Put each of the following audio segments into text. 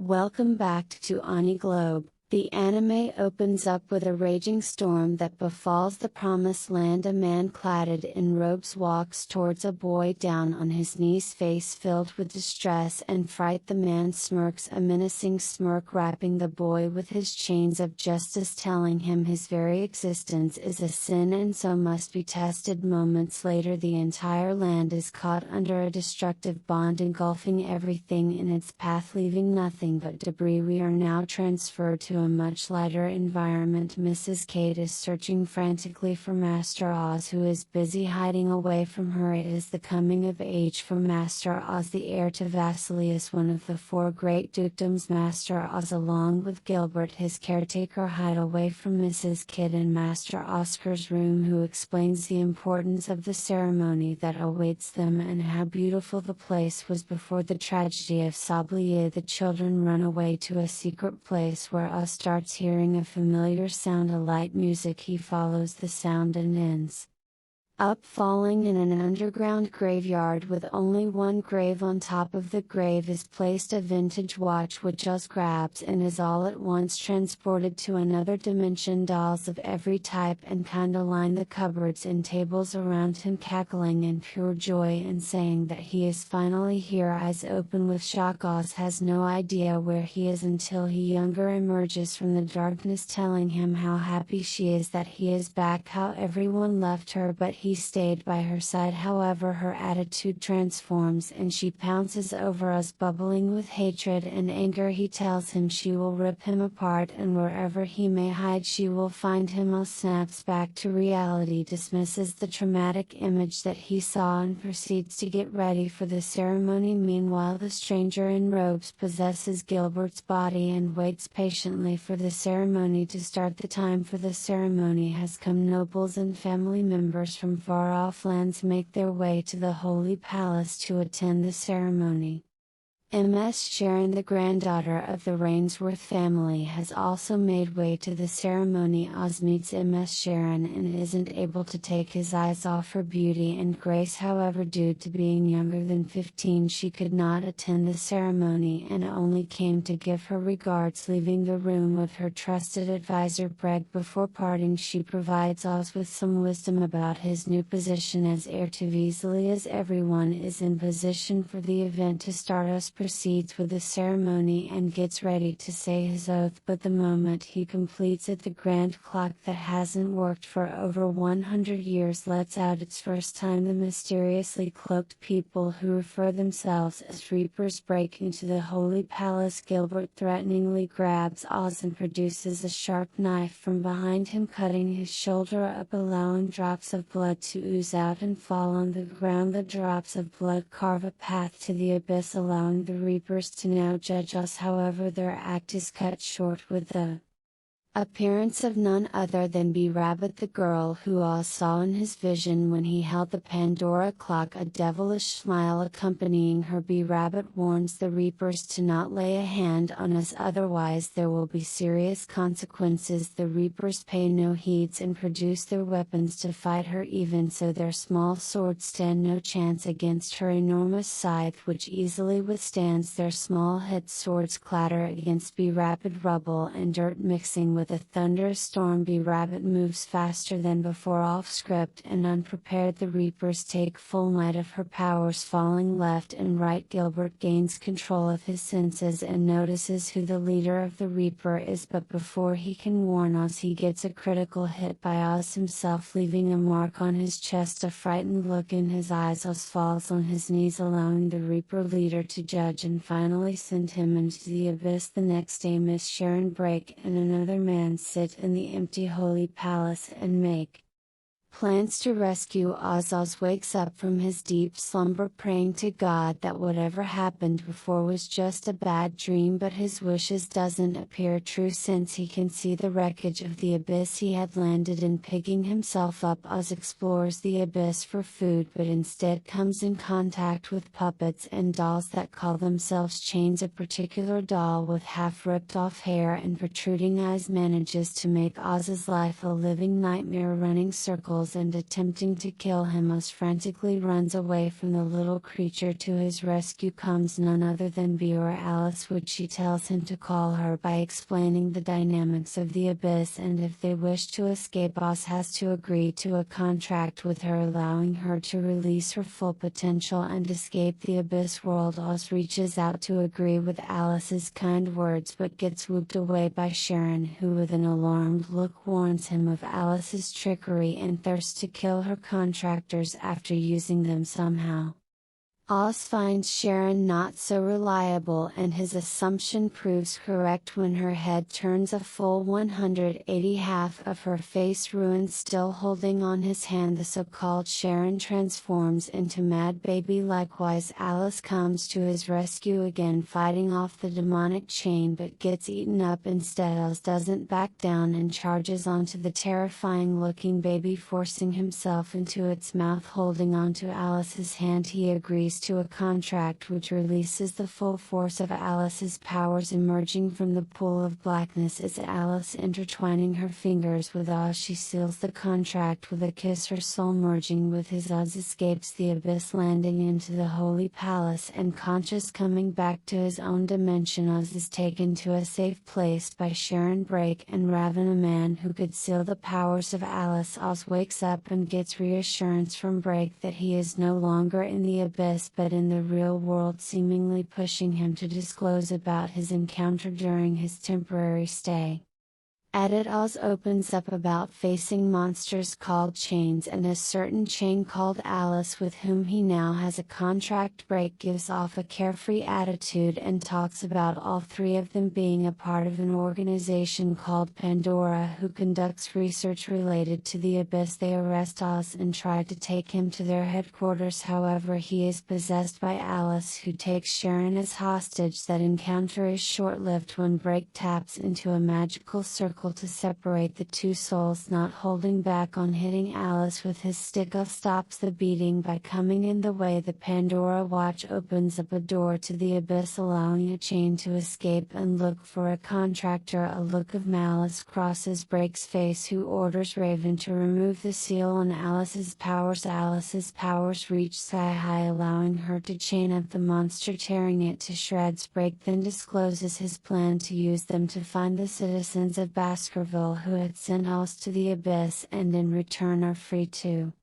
Welcome back to Ani Globe. The anime opens up with a raging storm that befalls the Promised Land. A man clad in robes walks towards a boy down on his knees, face filled with distress and fright. The man smirks a menacing smirk, wrapping the boy with his chains of justice, telling him his very existence is a sin and so must be tested. Moments later, the entire land is caught under a destructive bond, engulfing everything in its path, leaving nothing but debris. We are now transferred to a much lighter environment. Mrs. Kate is searching frantically for Master Oz, who is busy hiding away from her. It is the coming of age for Master Oz, the heir to Vasilius, one of the four great dukedoms. Master Oz, along with Gilbert, his caretaker, hide away from Mrs. Kate in Master Oscar's room, who explains the importance of the ceremony that awaits them and how beautiful the place was before the tragedy of Sablier. The children run away to a secret place where Oz starts hearing a familiar sound, a light music. He follows the sound and ends up falling in an underground graveyard with only one grave. On top of the grave is placed a vintage watch, which Oz grabs and is all at once transported to another dimension. Dolls of every type and kind line the cupboards and tables around him, cackling in pure joy and saying that he is finally here. Eyes open with shock, Oz has no idea where he is until he younger emerges from the darkness, telling him how happy she is that he is back, how everyone left her but he stayed by her side. However, her attitude transforms and she pounces over Oz, bubbling with hatred and anger. He tells him she will rip him apart and wherever he may hide she will find him. Oz snaps back to reality, dismisses the traumatic image that he saw and proceeds to get ready for the ceremony. Meanwhile, the stranger in robes possesses Gilbert's body and waits patiently for the ceremony to start. The time for the ceremony has come. Nobles and family members from far-off lands make their way to the Holy Palace to attend the ceremony. Ms. Sharon, the granddaughter of the Rainsworth family, has also made way to the ceremony. Oz meets Ms. Sharon and isn't able to take his eyes off her beauty and grace. However, due to being younger than 15, she could not attend the ceremony and only came to give her regards, leaving the room with her trusted advisor Breg. Before parting, she provides Oz with some wisdom about his new position as heir to Vasilius. Everyone is in position for the event to start. Oz proceeds with the ceremony and gets ready to say his oath, but the moment he completes it, the grand clock that hasn't worked for over 100 years lets out its first time. The mysteriously cloaked people who refer themselves as Reapers break into the Holy Palace. Gilbert threateningly grabs Oz and produces a sharp knife from behind him, cutting his shoulder up, allowing drops of blood to ooze out and fall on the ground. The drops of blood carve a path to the abyss, allowing the Reapers to now judge Oz. However, their act is cut short with the appearance of none other than Bee Rabbit, the girl who Oz saw in his vision when he held the Pandora clock, a devilish smile accompanying her. Bee Rabbit warns the Reapers to not lay a hand on us, otherwise there will be serious consequences. The Reapers pay no heeds and produce their weapons to fight her. Even so, their small swords stand no chance against her enormous scythe, which easily withstands their small hits. Swords clatter against Bee Rabbit, rubble and dirt mixing with a thunderous storm. Bee Rabbit moves faster than before, off script and unprepared. The Reapers take full might of her powers, falling left and right. Gilbert gains control of his senses and notices who the leader of the Reaper is, but before he can warn Oz, he gets a critical hit by Oz himself, leaving a mark on his chest, a frightened look in his eyes. Oz falls on his knees, allowing the Reaper leader to judge and finally send him into the abyss. The next day, Miss Sharon Brake and another man sit in the empty Holy Palace and make plans to rescue Oz. Oz wakes up from his deep slumber, praying to God that whatever happened before was just a bad dream, but his wishes doesn't appear true since he can see the wreckage of the abyss he had landed in. Picking himself up, Oz explores the abyss for food, but instead comes in contact with puppets and dolls that call themselves chains. A particular doll with half ripped off hair and protruding eyes manages to make Oz's life a living nightmare, running circles tentacles and attempting to kill him. Oz frantically runs away from the little creature. To his rescue comes none other than Bee or Alice, which she tells him to call her by explaining the dynamics of the abyss, and if they wish to escape, Oz has to agree to a contract with her allowing her to release her full potential and escape the abyss world. Oz reaches out to agree with Alice's kind words but gets whooped away by Sharon, who with an alarmed look warns him of Alice's trickery and thirst to kill her contractors after using them somehow. Oz finds Sharon not so reliable, and his assumption proves correct when her head turns a full 180, half of her face ruined, still holding on his hand. The so-called Sharon transforms into Mad Baby. Likewise, Alice comes to his rescue again, fighting off the demonic chain but gets eaten up instead. Oz doesn't back down and charges onto the terrifying looking baby, forcing himself into its mouth. Holding onto Alice's hand, he agrees to a contract which releases the full force of Alice's powers emerging from the pool of blackness. As Alice intertwining her fingers with Oz, she seals the contract with a kiss, her soul merging with his. Oz escapes the abyss, landing into the holy palace and conscious coming back to his own dimension. Oz is taken to a safe place by Sharon, Break and Raven, a man who could seal the powers of Alice. Oz wakes up and gets reassurance from Break that he is no longer in the abyss but in the real world, seemingly pushing him to disclose about his encounter during his temporary stay. Oz opens up about facing monsters called chains and a certain chain called Alice, with whom he now has a contract. Break gives off a carefree attitude and talks about all three of them being a part of an organization called Pandora who conducts research related to the abyss. They arrest Oz and try to take him to their headquarters, however he is possessed by Alice, who takes Sharon as hostage. That encounter is short-lived when Break taps into a magical circle to separate the two souls, not holding back on hitting Alice with his stick. Oz stops the beating by coming in the way. The Pandora watch opens up a door to the abyss, allowing a chain to escape and look for a contractor. A look of malice crosses Break's face, who orders Raven to remove the seal on Alice's powers. Alice's powers reach sky high, allowing her to chain up the monster, tearing it to shreds. Break then discloses his plan to use them to find the citizens of Baskerville who had sent Oz to the abyss, and in return are free to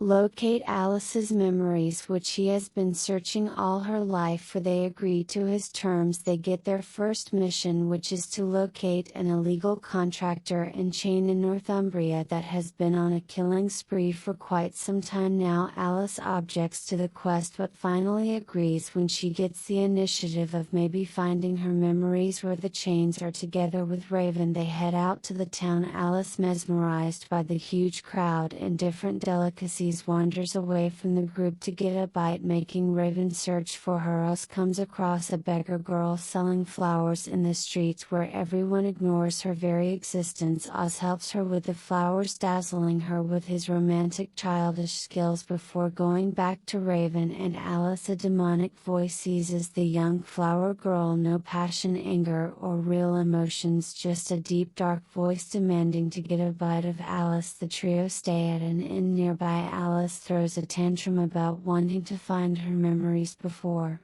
locate Alice's memories, which he has been searching all her life for. They agree to his terms. They get their first mission, which is to locate an illegal contractor in chain in Northumbria that has been on a killing spree for quite some time now. Alice objects to the quest but finally agrees when she gets the initiative of maybe finding her memories where the chains are. Together with Raven, they head out to the town. Alice, mesmerized by the huge crowd and different delicacies, wanders away from the group to get a bite, making Raven search for her. Oz comes across a beggar girl selling flowers in the streets where everyone ignores her very existence. Oz helps her with the flowers, dazzling her with his romantic childish skills before going back to Raven and Alice. A demonic voice seizes the young flower girl. No passion, anger, or real emotions, just a deep dark voice demanding to get a bite of Alice. The trio stay at an inn nearby. Alice throws a tantrum about wanting to find her memories before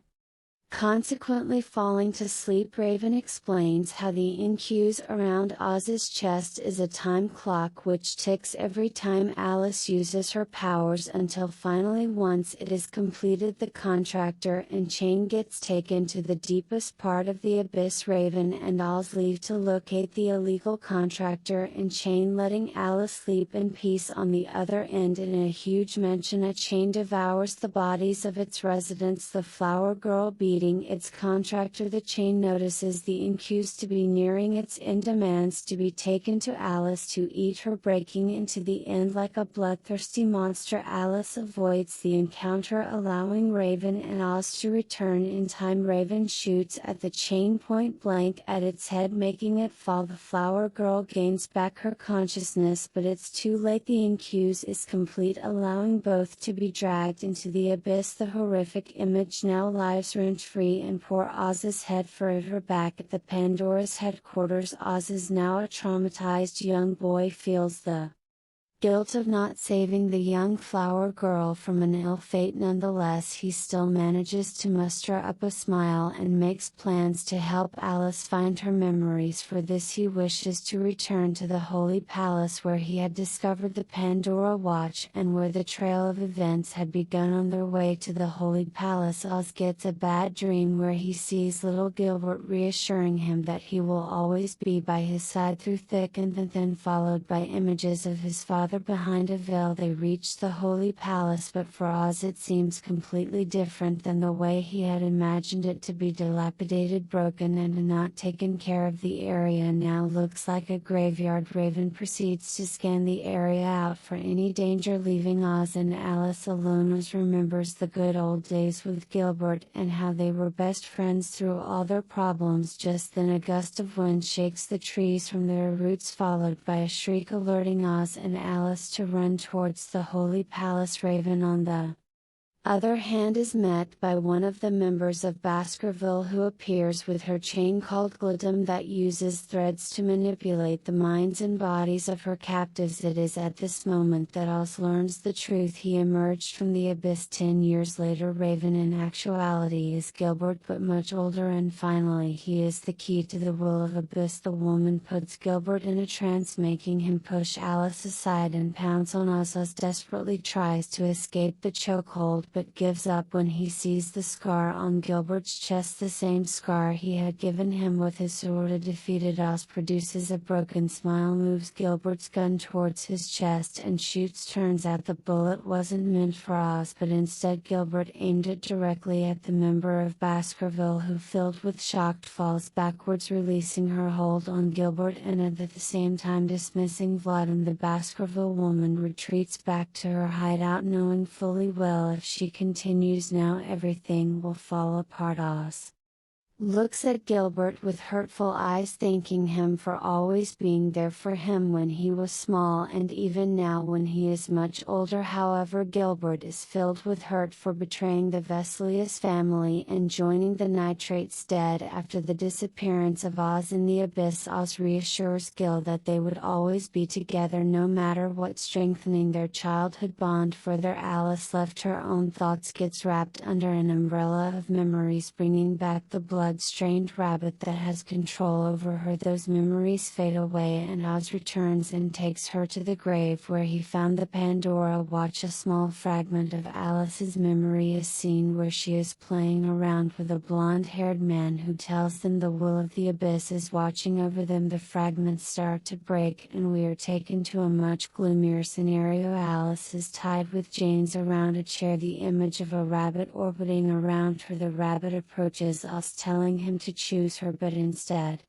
consequently falling to sleep. Raven explains how the InQs around Oz's chest is a time clock which ticks every time Alice uses her powers, until finally, once it is completed, the contractor in chain gets taken to the deepest part of the abyss. Raven and Oz leave to locate the illegal contractor in chain, letting Alice sleep in peace. On the other end, in a huge mansion, a chain devours the bodies of its residents. The flower girl beating its contractor. The chain notices the InQs to be nearing its end, demands to be taken to Alice to eat her, breaking into the end like a bloodthirsty monster. Alice avoids the encounter, allowing Raven and Oz to return in time. Raven shoots at the chain point blank at its head, making it fall. The flower girl gains back her consciousness, but it's too late. The InQs is complete, allowing both to be dragged into the abyss. The horrific image now lies rent-free and poor Oz's head forever back at the Pandora's headquarters. Oz is now a traumatized young boy, feels the Guilt of not saving the young flower girl from an ill fate. Nonetheless, he still manages to muster up a smile and makes plans to help Alice find her memories. For this he wishes to return to the Holy Palace where he had discovered the Pandora watch and where the trail of events had begun. On their way to the Holy Palace, Oz gets a bad dream where he sees little Gilbert reassuring him that he will always be by his side through thick and thin, followed by images of his father behind a veil. They reach the Holy Palace, but for Oz it seems completely different than the way he had imagined it to be. Dilapidated, broken, and not taken care of. The area now looks like a graveyard. Raven proceeds to scan the area out for any danger, leaving Oz and Alice alone. Oz remembers the good old days with Gilbert and how they were best friends through all their problems. Just then a gust of wind shakes the trees from their roots, followed by a shriek alerting Oz and Alice to run towards the Holy Palace. Raven, on the other hand, is met by one of the members of Baskerville, who appears with her chain called Glidum that uses threads to manipulate the minds and bodies of her captives. It is at this moment that Oz learns the truth. He emerged from the abyss 10 years later. Raven in actuality is Gilbert, but much older, and finally he is the key to the will of Abyss. The woman puts Gilbert in a trance, making him push Alice aside and pounce on Oz. Oz desperately tries to escape the chokehold, but gives up when he sees the scar on Gilbert's chest, the same scar he had given him with his sword. Defeated, Oz produces a broken smile, moves Gilbert's gun towards his chest and shoots. Turns out the bullet wasn't meant for Oz, but instead Gilbert aimed it directly at the member of Baskerville, who, filled with shock, falls backwards, releasing her hold on Gilbert and at the same time dismissing Vlad. The Baskerville woman retreats back to her hideout, knowing fully well if she continues now everything will fall apart. Oz looks at Gilbert with hurtful eyes, thanking him for always being there for him when he was small and even now when he is much older. However, Gilbert is filled with hurt for betraying the Vesalius family and joining the Nitrates dead after the disappearance of Oz in the abyss. Oz reassures Gil that they would always be together no matter what, strengthening their childhood bond further. Alice, left her own thoughts, gets wrapped under an umbrella of memories, bringing back the blood-stained rabbit that has control over her. Those memories fade away and Oz returns and takes her to the grave where he found the Pandora watch. A small fragment of Alice's memory is seen where she is playing around with a blonde-haired man who tells them the will of the abyss is watching over them. The fragments start to break and we are taken to a much gloomier scenario. Alice is tied with chains around a chair, the image of a rabbit orbiting around her. The rabbit approaches Oz, telling him to choose her, but instead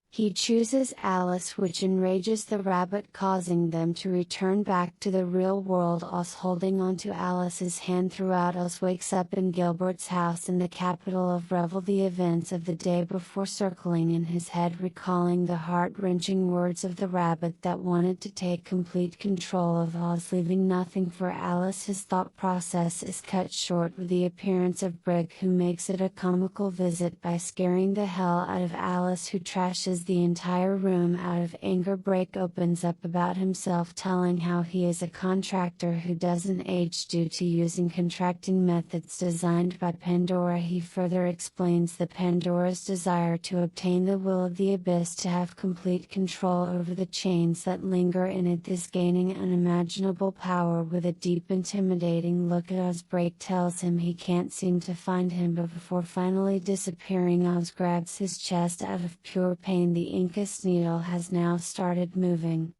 he chooses Alice, which enrages the rabbit, causing them to return back to the real world. Oz holding onto Alice's hand throughout. Oz wakes up in Gilbert's house in the capital of Revel, the events of the day before circling in his head, recalling the heart-wrenching words of the rabbit that wanted to take complete control of Oz, leaving nothing for Alice. His thought process is cut short with the appearance of Brig, who makes it a comical visit by scaring the hell out of Alice, who trashes the entire room out of anger. Brig opens up about himself, telling how he is a contractor who doesn't age due to using contracting methods designed by Pandora. He further explains the Pandora's desire to obtain the will of the abyss, to have complete control over the chains that linger in it, is gaining unimaginable power. With a deep, intimidating look at Oz, Brig tells him he can't seem to find him, but before finally disappearing, Oz grabs his chest out of pure pain. The Incus needle has now started moving,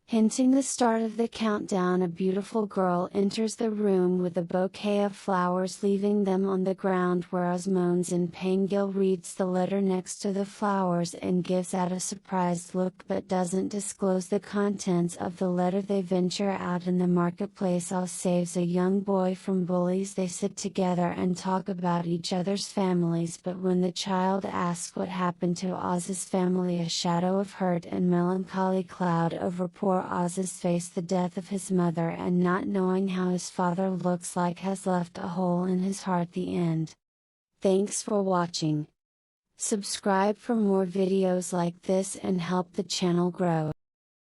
hinting the start of the countdown. A beautiful girl enters the room with a bouquet of flowers, leaving them on the ground where Oz moans in pain. Gil reads the letter next to the flowers and gives out a surprised look, but doesn't disclose the contents of the letter. They venture out in the marketplace. Oz saves a young boy from bullies. They sit together and talk about each other's families, but when the child asks what happened to Oz's family, a shadow of hurt and melancholy cloud over poor Oz's face. The death of his mother and not knowing how his father looks like has left a hole in his heart. The end. Thanks for watching. Subscribe for more videos like this and help the channel grow.